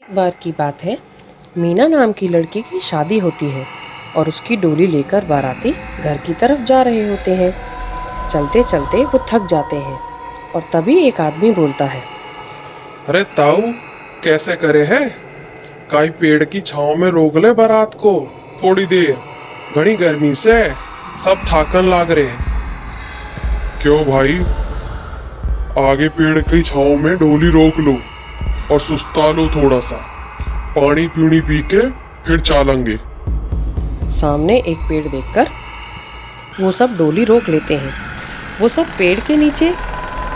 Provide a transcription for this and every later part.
बार की बात है, मीना नाम की लड़की की शादी होती है और उसकी डोली लेकर बाराती घर की तरफ जा रहे होते हैं। चलते चलते वो थक जाते हैं और तभी एक आदमी बोलता है। अरे ताऊ, कैसे करे है? काई पेड़ की छांव में रोक ले बारात को थोड़ी देर। घनी गर्मी से सब थाकन लाग रहे हैं। क्यों भाई, आगे पेड़ की छांव में डोली रोक लो और सुस्ता लो थोड़ा सा। पानी पीनी पी के फिर चालेंगे। सामने एक पेड़ देखकर वो सब डोली रोक लेते हैं। वो सब पेड़ के नीचे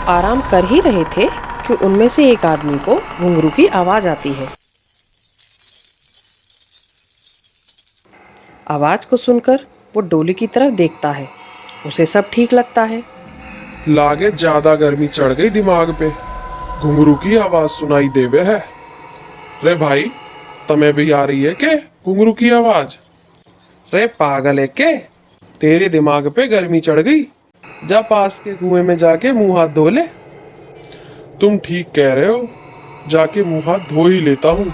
आराम कर ही रहे थे कि उनमें से एक आदमी को घुंघरू की आवाज आती है। आवाज को सुनकर वो डोली की तरफ देखता है। उसे सब ठीक लगता है। लागे ज्यादा गर्मी चढ़ गई दिमाग पे। घुंघरू की आवाज सुनाई देवे है। रे भाई, तुम्हें भी आ रही है के घुंघरू की आवाज? रे पागल है के? तेरे दिमाग पे गर्मी चढ़ गई। जा पास के कुएं में जाके मुंह हाथ धो ले। तुम ठीक कह रहे हो, जाके मुंह हाथ धो ही लेता हूँ।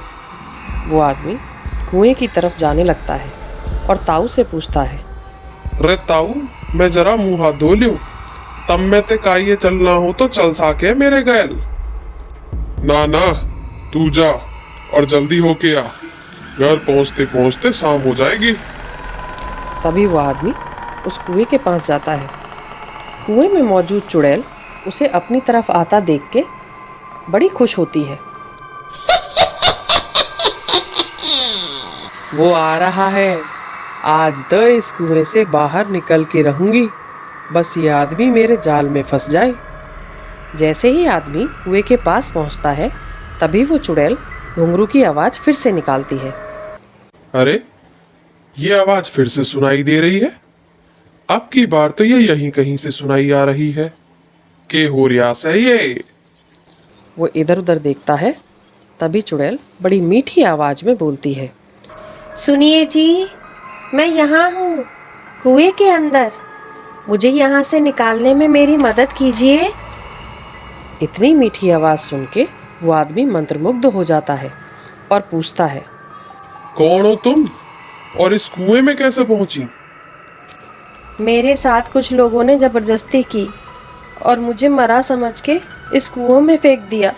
वो आदमी कुएं की तरफ जाने लगता है और ताऊ से पूछता है। रे ताऊ, मैं जरा मुंह हाथ धो लूं, तब में ते काइये चलना हो तो चल सके मेरे गैल। ना ना, तू जा और जल्दी होके आ। घर पहुंचते पहुंचते शाम हो जाएगी। तभी वो आदमी उस कुएं के पास जाता है। कुएं में मौजूद चुड़ैल उसे अपनी तरफ आता देख के बड़ी खुश होती है। वो आ रहा है, आज तो इस कुएं से बाहर निकल के रहूंगी, बस ये आदमी मेरे जाल में फंस जाए। जैसे ही आदमी कुएं के पास पहुंचता है, तभी वो चुड़ैल घुंघरू की आवाज फिर से निकालती है। अरे, ये आवाज फिर से सुनाई दे रही है। अब की बार तो ये यहीं कहीं से सुनाई आ रही है। के हो रियास है ये? वो इधर उधर देखता है। तभी चुड़ैल बड़ी मीठी आवाज में बोलती है। सुनिए जी, मैं यहाँ हूँ, कुएं के अंदर। मुझे यहाँ से निकालने में मेरी मदद कीजिए। इतनी मीठी आवाज सुन के वो आदमी मंत्रमुग्ध हो जाता है और पूछता है। कौन हो तुम और इस कुएं में कैसे पहुंची? मेरे साथ कुछ लोगों ने जबरदस्ती की और मुझे मरा समझ के इस कुएं में फेंक दिया।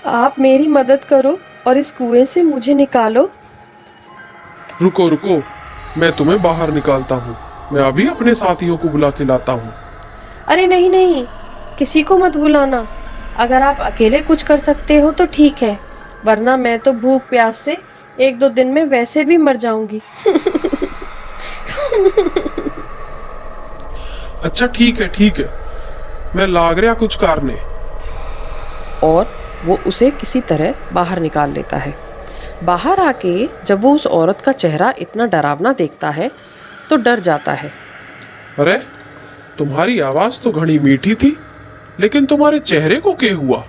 आप मेरी मदद करो और इस कुएं से मुझे निकालो। रुको रुको, मैं तुम्हें बाहर निकालता हूँ। मैं अभी अपने साथियों को बुला के लाता हूँ। अरे नहीं नहीं, किसी को मत बुलाना। अगर आप अकेले कुछ कर सकते हो तो ठीक है, वरना मैं तो भूख प्यास से 1-2 दिन में वैसे भी मर जाऊंगी। अच्छा ठीक है, मैं लाग रहा कुछ करने। और वो उसे किसी तरह बाहर निकाल लेता है। बाहर आके जब वो उस औरत का चेहरा इतना डरावना देखता है तो डर जाता है। अरे, तुम्हारी आवाज तो घनी मीठी थी, लेकिन तुम्हारे चेहरे को क्या हुआ?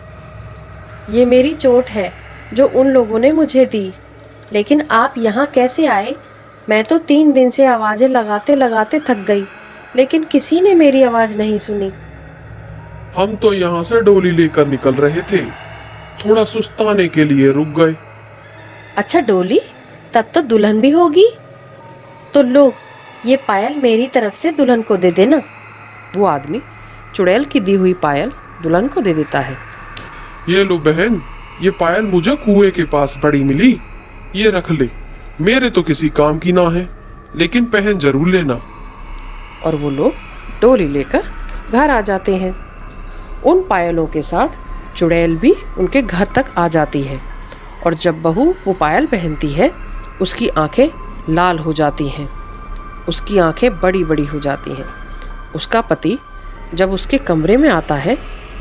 ये मेरी चोट है जो उन लोगों ने मुझे दी। लेकिन आप यहाँ कैसे आए? मैं तो 3 दिन से आवाज़ें लगाते लगाते थक गई, लेकिन किसी ने मेरी आवाज़ नहीं सुनी। हम तो यहाँ से डोली लेकर निकल रहे थे, थोड़ा सुस्ताने के लिए रुक गए। अच्छा डोली, तब तो दुल्हन भी होगी। तो लो, ये पायल मेरी तरफ से दुल्हन को दे देना। वो आदमी चुड़ैल की दी हुई पायल दुल्हन को दे देता है। ये लो बहन, ये पायल मुझे कुएं के पास पड़ी मिली। ये रख ले, मेरे तो किसी काम की ना है, लेकिन पहन जरूर लेना। और वो लोग डोली लेकर घर आ जाते हैं। उन पायलों के साथ चुड़ैल भी उनके घर तक आ जाती है। और जब बहू वो पायल पहनती है, उसकी आंखें लाल हो जाती हैं, उसकी आंखें बड़ी बड़ी हो जाती हैं। उसका पति जब उसके कमरे में आता है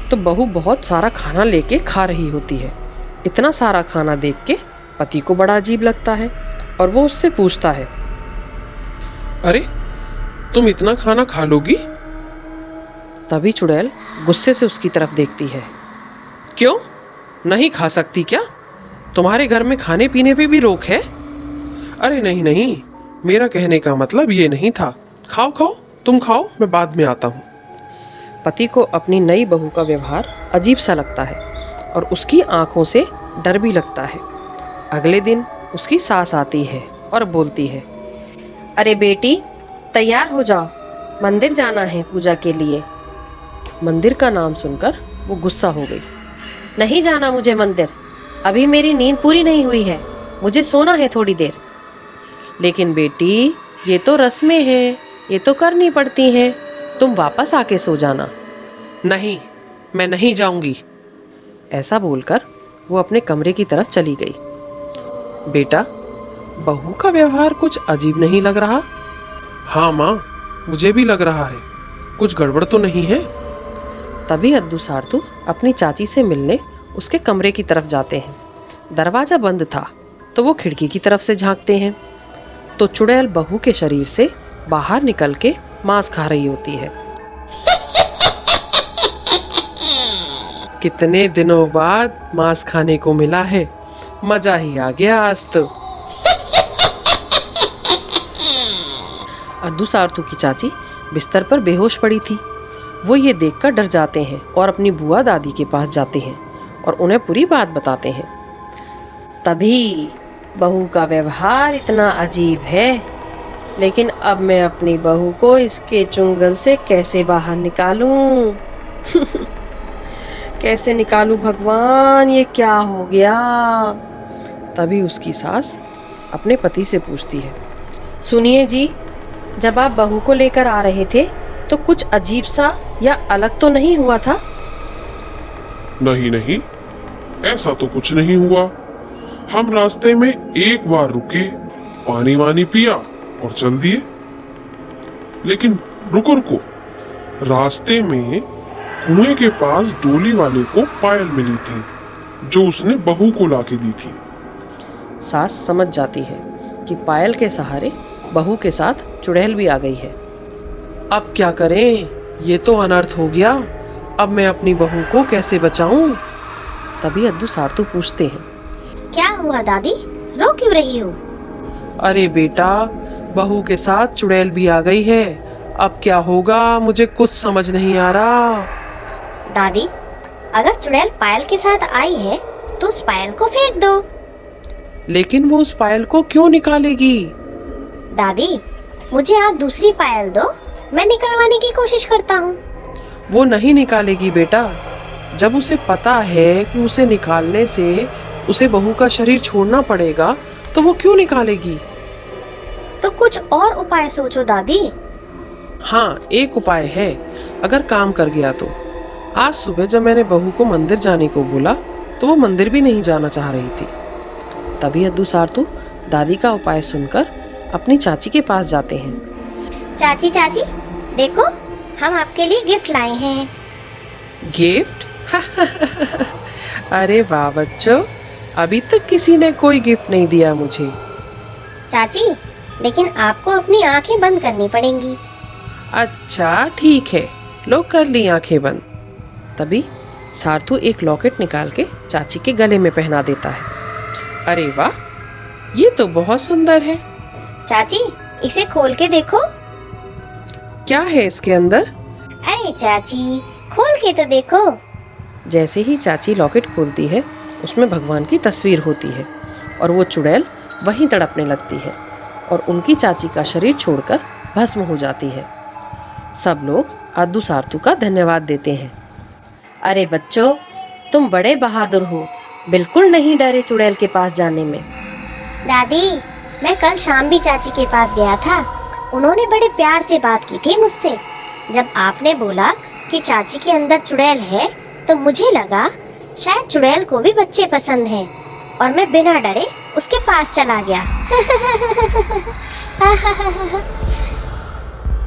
तो बहू बहुत सारा खाना लेके खा रही होती है। इतना सारा खाना देख के पति को बड़ा अजीब लगता है और वो उससे पूछता है। अरे, तुम इतना खाना खा लोगी? तभी चुड़ैल गुस्से से उसकी तरफ देखती है। क्यों नहीं खा सकती क्या? तुम्हारे घर में खाने पीने पे भी रोक है? अरे नहीं नहीं, मेरा कहने का मतलब ये नहीं था। खाओ खाओ, तुम खाओ, मैं बाद में आता हूँ। पति को अपनी नई बहू का व्यवहार अजीब सा लगता है और उसकी आंखों से डर भी लगता है। अगले दिन उसकी सास आती है और बोलती है, अरे बेटी, तैयार हो जाओ, मंदिर जाना है पूजा के लिए। मंदिर का नाम सुनकर वो गुस्सा हो गई। नहीं जाना मुझे मंदिर, अभी मेरी नींद पूरी नहीं हुई है, मुझे सोना है थोड़ी देर। लेकिन बेटी, ये तो रस्में हैं, ये तो करनी पड़ती हैं, तुम वापस आके सो जाना। नहीं, मैं नहीं जाऊंगी। ऐसा बोलकर वो अपने कमरे की तरफ चली गई। बेटा, बहू का व्यवहार कुछ अजीब नहीं लग रहा? हाँ माँ, मुझे भी लग रहा है, कुछ गड़बड़ तो नहीं है। तभी अद्दू सारतू अपनी चाची से मिलने उसके कमरे की तरफ जाते हैं। दरवाज़ा बंद था तो वो खिड़की की तरफ से झांकते हैं तो चुड़ैल बहू के शरीर से बाहर निकल के मांस खा रही होती है। कितने दिनों बाद मांस खाने को मिला है, मजा ही आ गया आज तो। अद्दू सारतू की चाची बिस्तर पर बेहोश पड़ी थी। वो ये देखकर डर जाते हैं और अपनी बुआ दादी के पास जाते हैं और उन्हें पूरी बात बताते हैं। तभी बहू का व्यवहार इतना अजीब है, लेकिन अब मैं अपनी बहू को इसके चुंगल से कैसे बाहर निकालूं? कैसे निकालूं भगवान, ये क्या हो गया? तभी उसकी सास अपने पति से पूछती है, सुनिए जी, जब आप बहू को लेकर आ रहे थे तो कुछ अजीब सा या अलग तो नहीं हुआ था? नहीं नहीं, ऐसा तो कुछ नहीं हुआ। हम रास्ते में एक बार रुके, पानी वानी पिया और चल दिए। लेकिन रुको रुको, रास्ते में कुएं के पास डोली वाले को पायल मिली थी जो उसने बहू को लाके दी थी। सास समझ जाती है कि पायल के सहारे बहू के साथ चुड़ैल भी आ गई है। अब क्या करें, ये तो अनर्थ हो गया। अब मैं अपनी बहू को कैसे बचाऊं? तभी अद्दू सारतू पूछते हैं, क्या हुआ दादी, रो क्यों रही हो? अरे बेटा, बहू के साथ चुड़ैल भी आ गई है, अब क्या होगा मुझे कुछ समझ नहीं आ रहा। दादी, अगर चुड़ैल पायल के साथ आई है तो उस पायल को फेंक दो। लेकिन वो उस पायल को क्यों निकालेगी? दादी, मुझे आप दूसरी पायल दो, मैं निकलवाने की कोशिश करता हूँ। वो नहीं निकालेगी बेटा। जब उसे पता है कि उसे निकालने से उसे बहू का शरीर छोड़ना पड़ेगा तो वो क्यों निकालेगी? तो कुछ और उपाय सोचो दादी। हाँ, एक उपाय है, अगर काम कर गया तो। आज सुबह जब मैंने बहू को मंदिर जाने को बोला तो वो मंदिर भी नहीं जाना चाह रही थी। तभी अद्दू सारतू दादी का उपाय सुनकर अपनी चाची के पास जाते हैं। चाची चाची, देखो, हम आपके लिए गिफ्ट लाए हैं। गिफ्ट? अरे वाह बच्चों, अभी तक किसी ने कोई गिफ्ट नहीं दिया मुझे। चाची, लेकिन आपको अपनी आंखें बंद करनी पड़ेंगी। अच्छा ठीक है, लो कर ली आंखें बंद। तभी सारथू एक लॉकेट निकाल के चाची के गले में पहना देता है। अरे वाह, ये तो बहुत सुंदर है। चाची, इसे खोल के देखो। क्या है इसके अंदर? अरे चाची, खोल के तो देखो। जैसे ही चाची लॉकेट खोलती है उसमें भगवान की तस्वीर होती है और वो चुड़ैल वहीं तड़पने लगती है और उनकी चाची का शरीर छोड़कर भस्म हो जाती है। सब लोग अद्दू सारथू का धन्यवाद देते हैं। अरे बच्चों, तुम बड़े बहादुर हो, बिल्कुल नहीं डरे चुड़ैल के पास जाने में। दादी, मैं कल शाम भी चाची के पास गया था, उन्होंने बड़े प्यार से बात की थी मुझसे। जब आपने बोला कि चाची के अंदर चुड़ैल है तो मुझे लगा शायद चुड़ैल को भी बच्चे पसंद हैं और मैं बिना डरे उसके पास चला गया।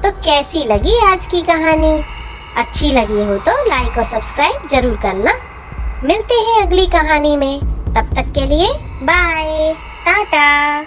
तो कैसी लगी आज की कहानी? अच्छी लगी हो तो लाइक और सब्सक्राइब जरूर करना। मिलते हैं अगली कहानी में, तब तक के लिए बाय, टाटा।